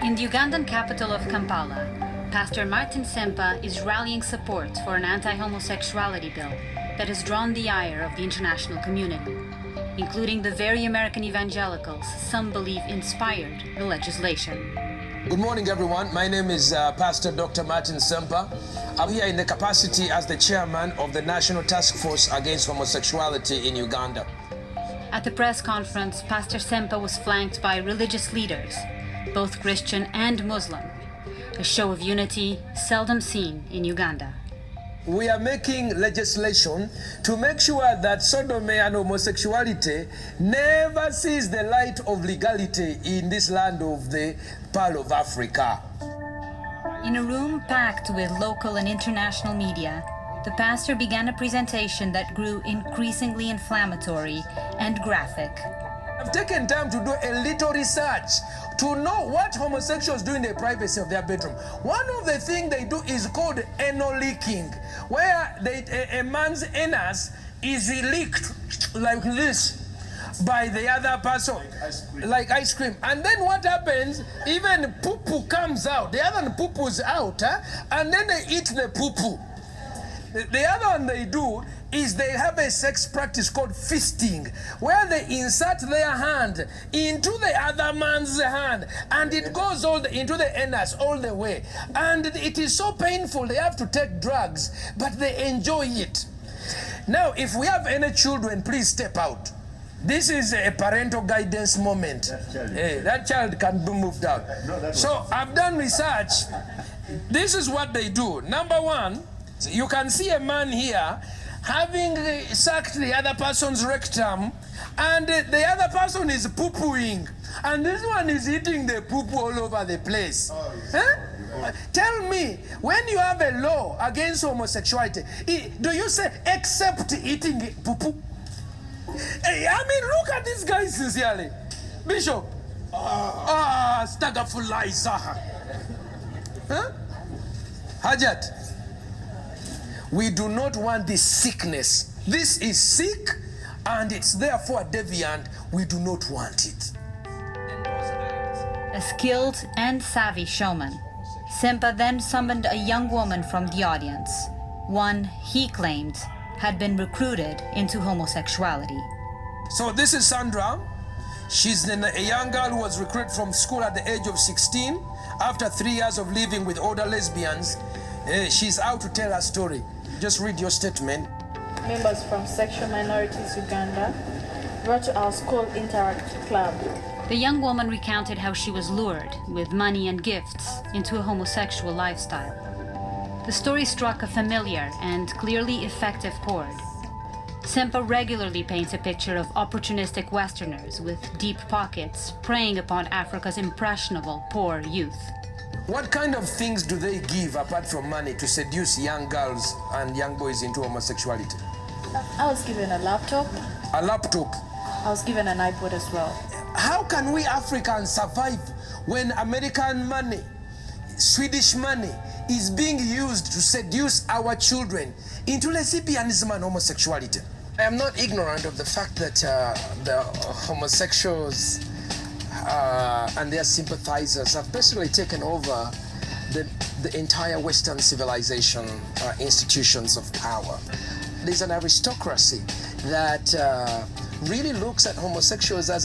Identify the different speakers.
Speaker 1: In the Ugandan capital of Kampala, Pastor Martin Sempa is rallying support for an anti-homosexuality bill that has drawn the ire of the international community, including the very American evangelicals some believe inspired the legislation.
Speaker 2: Good morning, everyone. My name is Pastor Dr. Martin Sempa. I'm here in the capacity as the chairman of the National Task Force Against Homosexuality in Uganda.
Speaker 1: At the press conference, Pastor Sempa was flanked by religious leaders, both Christian and Muslim, a show of unity seldom seen in Uganda.
Speaker 2: We are making legislation to make sure that sodomy and homosexuality never sees the light of legality in this land of the Pearl of Africa.
Speaker 1: In a room packed with local and international media, the pastor began a presentation that grew increasingly inflammatory and graphic.
Speaker 2: I've taken time to do a little research to know what homosexuals do in the privacy of their bedroom. One of the things they do is called anal leaking, where a man's anus is leaked like this by the other person, like ice cream. And then what happens, even poo-poo comes out. The other one poo-poo's out, and then they eat the poo-poo. The other one they do is they have a sex practice called fisting, where they insert their hand into the other man's hand, and it goes into the anus all the way. And it is so painful, they have to take drugs, but they enjoy it. Now, if we have any children, please step out. This is a parental guidance moment. That child can be moved out. So I've done research. This is what they do. Number one, you can see a man here having sucked the other person's rectum, and the other person is poo-pooing, and this one is eating the poo-poo all over the place. Tell me, when you have a law against homosexuality, do you say except eating poo-poo? I mean, look at this guy sincerely. Bishop. Stagafulaiza. Hajat. We do not want this sickness. This is sick, and it's therefore deviant. We do not want it.
Speaker 1: A skilled and savvy showman, Sempa then summoned a young woman from the audience, one he claimed had been recruited into homosexuality.
Speaker 2: So this is Sandra. She's a young girl who was recruited from school at the age of 16. After 3 years of living with older lesbians, she's out to tell her story. Just read your statement.
Speaker 3: Members from Sexual Minorities Uganda brought to our school Interact Club.
Speaker 1: The young woman recounted how she was lured, with money and gifts, into a homosexual lifestyle. The story struck a familiar and clearly effective chord. Sempa regularly paints a picture of opportunistic Westerners with deep pockets preying upon Africa's impressionable, poor youth.
Speaker 2: What kind of things do they give apart from money to seduce young girls and young boys into homosexuality?
Speaker 3: I was given a laptop.
Speaker 2: A laptop?
Speaker 3: I was given an iPod as well.
Speaker 2: How can we Africans survive when American money, Swedish money, is being used to seduce our children into lesbianism and homosexuality? I am not ignorant of the fact that the homosexuals and their sympathizers have basically taken over the entire Western civilization institutions of power. There's an aristocracy that really looks at homosexuals as